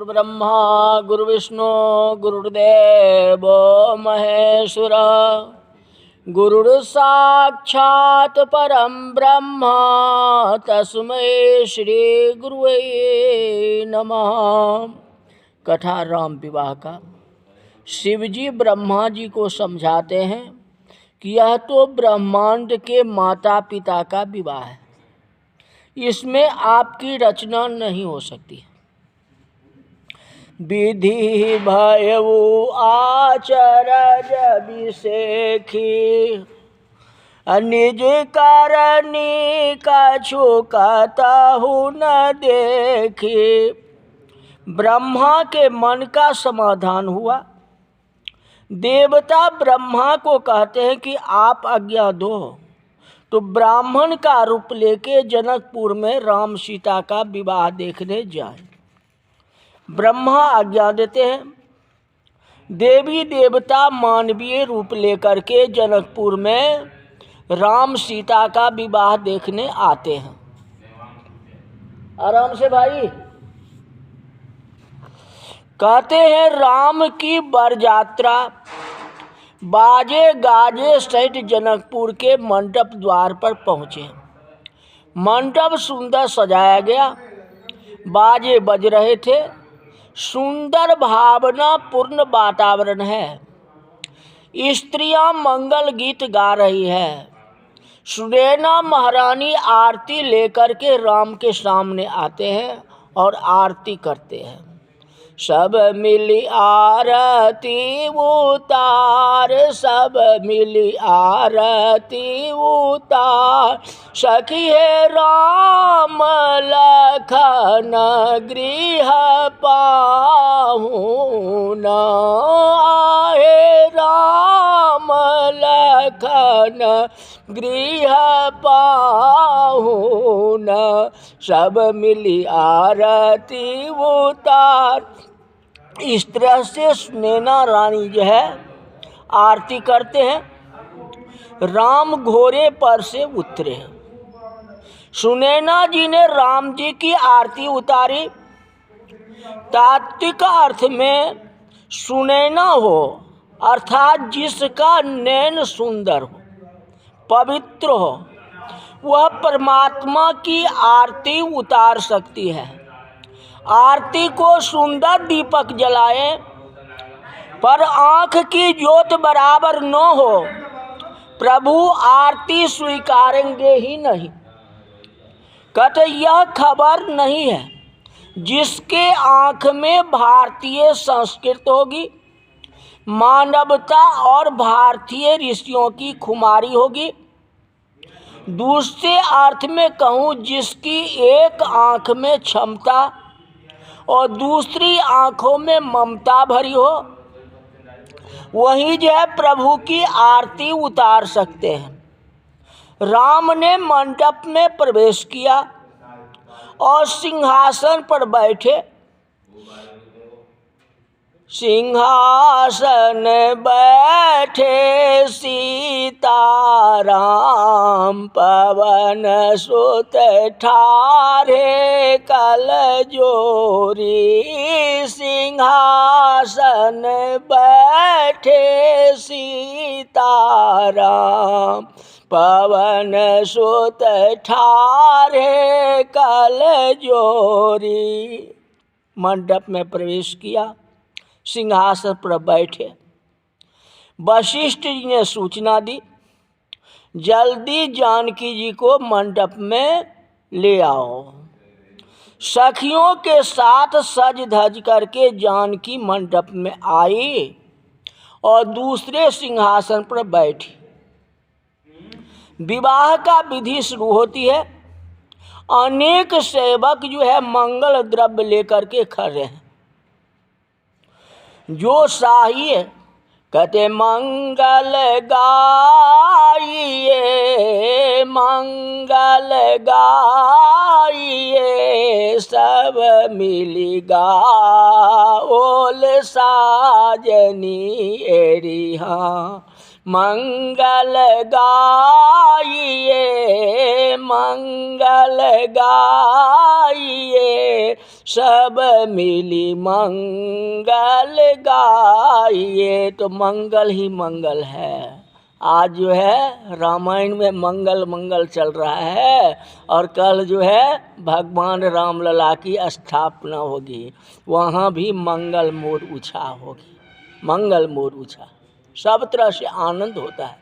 गुरुर्ब्रह्मा गुरुर्विष्णु गुरुर्देव महेश्वर गुरुर्साक्षात् परम ब्रह्म तस्मै श्री गुरुवे नमः। कथा राम विवाह का। शिवजी ब्रह्मा जी को समझाते हैं कि यह तो ब्रह्मांड के माता पिता का विवाह है, इसमें आपकी रचना नहीं हो सकती। विधि भयउ आचरज विसेखी निज करनी कछु कतहु न देखी। ब्रह्मा के मन का समाधान हुआ। देवता ब्रह्मा को कहते हैं कि आप आज्ञा दो तो ब्राह्मण का रूप लेके जनकपुर में राम सीता का विवाह देखने जाए। ब्रह्मा आज्ञा देते हैं। देवी देवता मानवीय रूप लेकर के जनकपुर में राम सीता का विवाह देखने आते हैं। आराम से भाई। कहते हैं राम की बरयात्रा बाजे गाजे सहित जनकपुर के मंडप द्वार पर पहुँचे। मंडप सुंदर सजाया गया, बाजे बज रहे थे, सुंदर भावना पूर्ण वातावरण है। स्त्रियां मंगल गीत गा रही है। सुनैना महारानी आरती लेकर के राम के सामने आते हैं और आरती करते हैं। सब मिली आरती उतार, सब मिली आरती उतार। सखी है राम लखन गृह पाहुन, आए राम लखन गृह पाहुन। सब मिली आरती उतार। इस तरह से सुनैना रानी जो है आरती करते हैं। राम घोड़े पर से उतरे। सुनैना जी ने राम जी की आरती उतारी। तात्विक अर्थ में सुनैना हो अर्थात जिसका नैन सुंदर हो, पवित्र हो, वह परमात्मा की आरती उतार सकती है। आरती को सुंदर दीपक जलाए पर आँख की ज्योत बराबर न हो, प्रभु आरती स्वीकारेंगे ही नहीं। कहते यह खबर नहीं है जिसके आँख में भारतीय संस्कृति होगी, मानवता और भारतीय ऋषियों की खुमारी होगी। दूसरे अर्थ में कहूँ, जिसकी एक आँख में क्षमता और दूसरी आँखों में ममता भरी हो, वही जो है प्रभु की आरती उतार सकते हैं। राम ने मंडप में प्रवेश किया और सिंहासन पर बैठे। सिंहासन बैठे सीताराम, पवन सुत ठारे कल जोरी। सिंहासन बैठे सीताराम, पवन सुत ठारे कल जोरी। मंडप में प्रवेश किया, सिंहासन पर बैठे। वशिष्ठ जी ने सूचना दी, जल्दी जानकी जी को मंडप में ले आओ। सखियों के साथ सज धज करके जानकी मंडप में आई और दूसरे सिंहासन पर बैठी। विवाह का विधि शुरू होती है। अनेक सेवक जो है मंगल द्रव्य लेकर के खड़े हैं। जो शाही है कहते मंगल गाइए, मंगल गाइए, सब मिली गाओल साजनी एरिहा। मंगल गाइए, मंगल गाइए, सब मिली मंगल गाइए। तो मंगल ही मंगल है। आज जो है रामायण में मंगल मंगल चल रहा है और कल जो है भगवान रामलला की स्थापना होगी, वहाँ भी मंगल मोर ऊँचा होगी, मंगल मोर ऊँचा। सब तरह से आनंद होता है।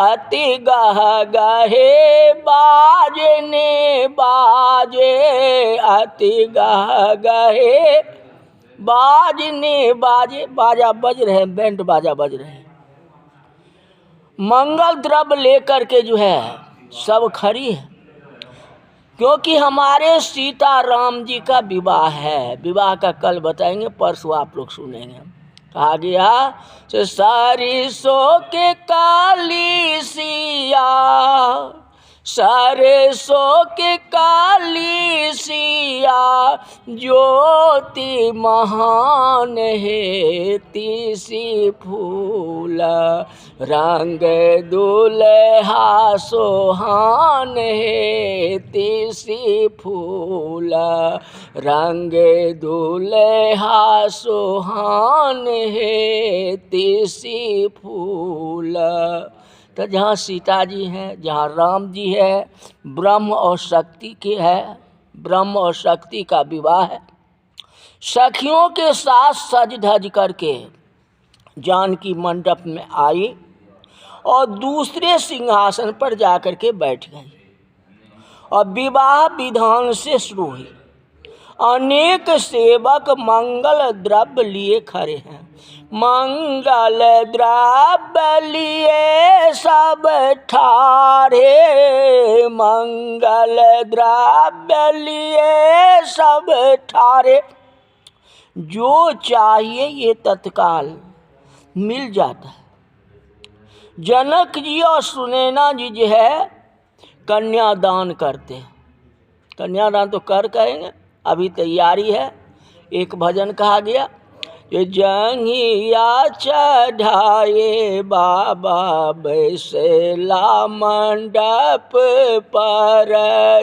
अति गह गहे बाजने बाजे, अति गह गहे बाजने बाजे, बाजा बज रहे, बैंड बाजा बज रहे हैं। मंगल द्रव्य लेकर के जो है सब खड़ी है, क्योंकि हमारे सीता राम जी का विवाह है। विवाह का कल बताएंगे, परसों आप लोग सुनेंगे। कहा गया सरसों के काली सिया, सरसों के काली सिया, ज्योति महान है तीसी फूल, रंग दुल्हा सोहान है तीसी फूल, रंग दुल्हा सोहान है तीसी फूल। तो जहाँ सीता जी हैं, जहाँ राम जी है, ब्रह्म और शक्ति के है, ब्रह्म और शक्ति का विवाह है। सखियों के साथ सज धज करके जानकी मंडप में आई और दूसरे सिंहासन पर जाकर के बैठ गई और विवाह विधान से शुरू हुई। अनेक सेवक मंगल द्रव्य लिए खड़े हैं, मंगल द्रव्य लिए सब ठारे, मंगल द्रव्य लिए सब ठारे। जो चाहिए ये तत्काल मिल जाता है। जनक जी और सुनैना जी जो है कन्यादान करते हैं। कन्यादान तो कर कहेंगे, अभी तैयारी है। एक भजन कहा गया, जो जंगिया चढ़ाए बाबा बैसला मंडप पर,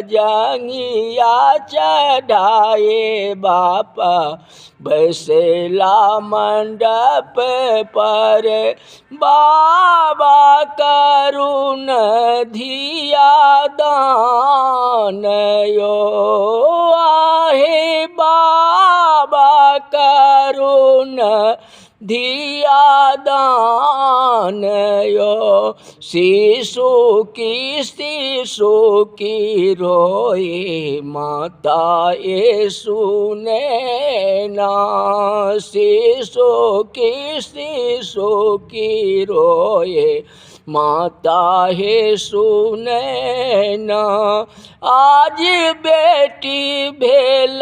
जंगिया चढ़ाए बाबा बैसला मंडप पर, बाबा करुण धिया दान यो आहे, बाबा करुण धिया दान यो, शिशु की रोए माता येसु नैना, शिशु की रोए माता है सुनैना। आज बेटी भेल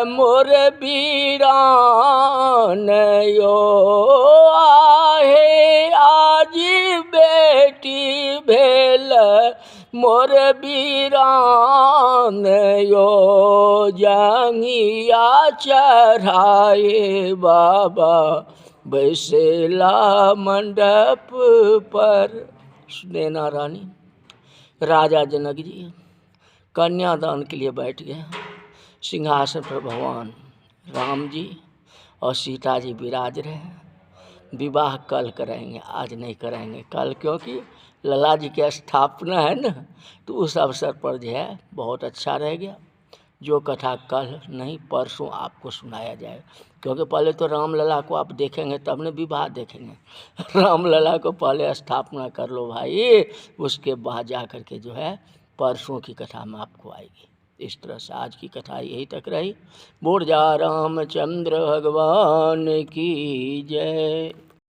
मोर बीरान यो आहे, आज बेटी भेल मोर बीरान यो, जंगिया चढ़ाए बाबा बैसला मंडप पर। सुनैना रानी, राजा जनक जी कन्यादान के लिए बैठ गए। सिंहासन पर भगवान राम जी और सीता जी विराज रहे हैं। विवाह कल कराएंगे, आज नहीं कराएंगे। कल क्योंकि लला जी की स्थापना है ना, तो उस अवसर पर जो है बहुत अच्छा रह गया। जो कथा कल नहीं परसों आपको सुनाया जाए, क्योंकि पहले तो रामलला को आप देखेंगे तब ने विवाह देखेंगे। रामलला को पहले स्थापना कर लो भाई, उसके बाद जा कर के जो है परसों की कथा में आपको आएगी। इस तरह से आज की कथा यही तक रही। बोल जा रामचंद्र भगवान की जय।